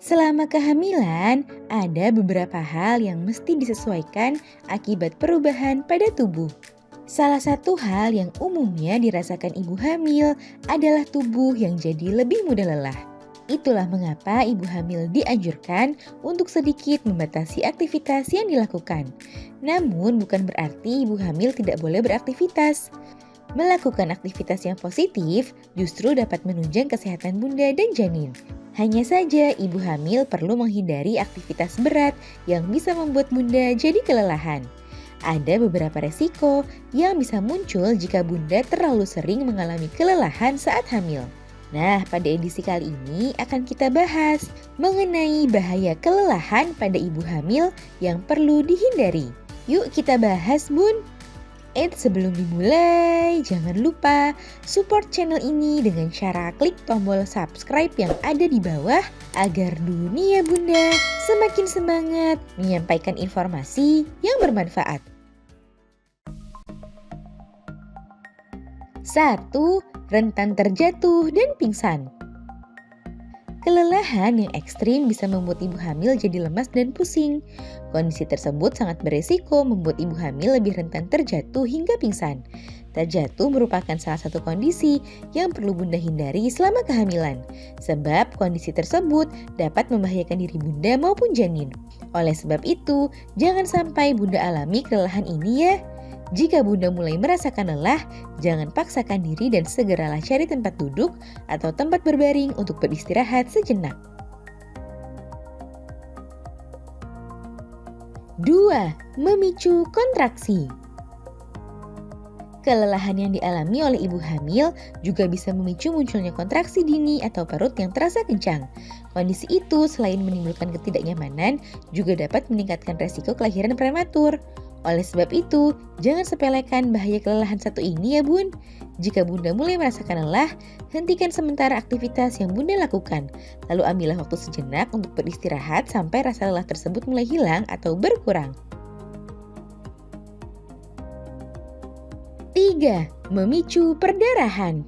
Selama kehamilan, ada beberapa hal yang mesti disesuaikan akibat perubahan pada tubuh. Salah satu hal yang umumnya dirasakan ibu hamil adalah tubuh yang jadi lebih mudah lelah. Itulah mengapa ibu hamil dianjurkan untuk sedikit membatasi aktivitas yang dilakukan. Namun bukan berarti ibu hamil tidak boleh beraktivitas. Melakukan aktivitas yang positif justru dapat menunjang kesehatan bunda dan janin. Hanya saja ibu hamil perlu menghindari aktivitas berat yang bisa membuat bunda jadi kelelahan. Ada beberapa resiko yang bisa muncul jika bunda terlalu sering mengalami kelelahan saat hamil. Nah, pada edisi kali ini akan kita bahas mengenai bahaya kelelahan pada ibu hamil yang perlu dihindari. Yuk kita bahas, Bun! Sebelum dimulai, jangan lupa support channel ini dengan cara klik tombol subscribe yang ada di bawah agar dunia bunda semakin semangat menyampaikan informasi yang bermanfaat. 1. Rentan terjatuh dan pingsan. Kelelahan yang ekstrim bisa membuat ibu hamil jadi lemas dan pusing. Kondisi tersebut sangat beresiko membuat ibu hamil lebih rentan terjatuh hingga pingsan. Terjatuh merupakan salah satu kondisi yang perlu bunda hindari selama kehamilan, sebab kondisi tersebut dapat membahayakan diri bunda maupun janin. Oleh sebab itu, jangan sampai bunda alami kelelahan ini ya. Jika bunda mulai merasakan lelah, jangan paksakan diri dan segeralah cari tempat duduk atau tempat berbaring untuk beristirahat sejenak. 2. Memicu kontraksi. Kelelahan yang dialami oleh ibu hamil juga bisa memicu munculnya kontraksi dini atau perut yang terasa kencang. Kondisi itu selain menimbulkan ketidaknyamanan, juga dapat meningkatkan resiko kelahiran prematur. Oleh sebab itu, jangan sepelekan bahaya kelelahan satu ini ya bun. Jika bunda mulai merasakan lelah, hentikan sementara aktivitas yang bunda lakukan. Lalu ambillah waktu sejenak untuk beristirahat sampai rasa lelah tersebut mulai hilang atau berkurang. 3. Memicu perdarahan.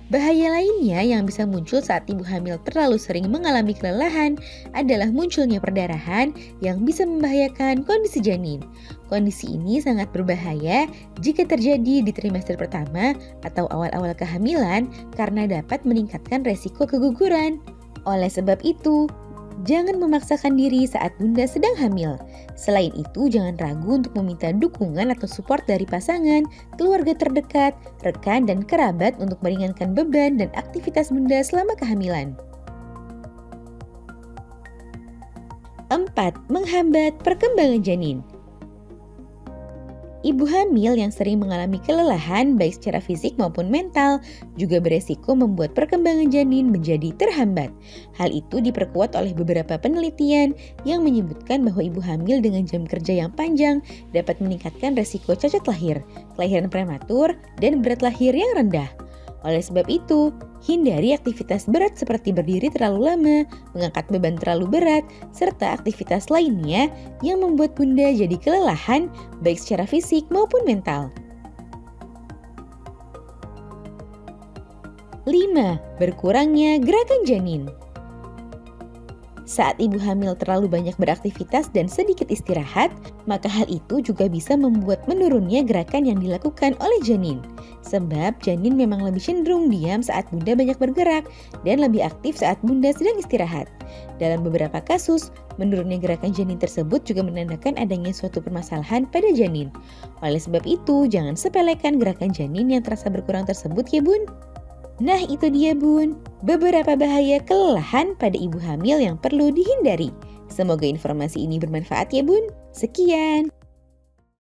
Bahaya lainnya yang bisa muncul saat ibu hamil terlalu sering mengalami kelelahan adalah munculnya perdarahan yang bisa membahayakan kondisi janin. Kondisi ini sangat berbahaya jika terjadi di trimester pertama atau awal-awal kehamilan karena dapat meningkatkan resiko keguguran. Oleh sebab itu, jangan memaksakan diri saat bunda sedang hamil. Selain itu, jangan ragu untuk meminta dukungan atau support dari pasangan, keluarga terdekat, rekan, dan kerabat untuk meringankan beban dan aktivitas bunda selama kehamilan. 4. Menghambat perkembangan janin. Ibu hamil yang sering mengalami kelelahan baik secara fisik maupun mental juga beresiko membuat perkembangan janin menjadi terhambat. Hal itu diperkuat oleh beberapa penelitian yang menyebutkan bahwa ibu hamil dengan jam kerja yang panjang dapat meningkatkan resiko cacat lahir, kelahiran prematur, dan berat lahir yang rendah. Oleh sebab itu, hindari aktivitas berat seperti berdiri terlalu lama, mengangkat beban terlalu berat, serta aktivitas lainnya yang membuat bunda jadi kelelahan baik secara fisik maupun mental. 5. Berkurangnya gerakan janin. Saat ibu hamil terlalu banyak beraktivitas dan sedikit istirahat, maka hal itu juga bisa membuat menurunnya gerakan yang dilakukan oleh janin. Sebab janin memang lebih cenderung diam saat bunda banyak bergerak dan lebih aktif saat bunda sedang istirahat. Dalam beberapa kasus, menurunnya gerakan janin tersebut juga menandakan adanya suatu permasalahan pada janin. Oleh sebab itu, jangan sepelekan gerakan janin yang terasa berkurang tersebut ya bun. Nah itu dia bun, beberapa bahaya kelelahan pada ibu hamil yang perlu dihindari. Semoga informasi ini bermanfaat ya bun. Sekian.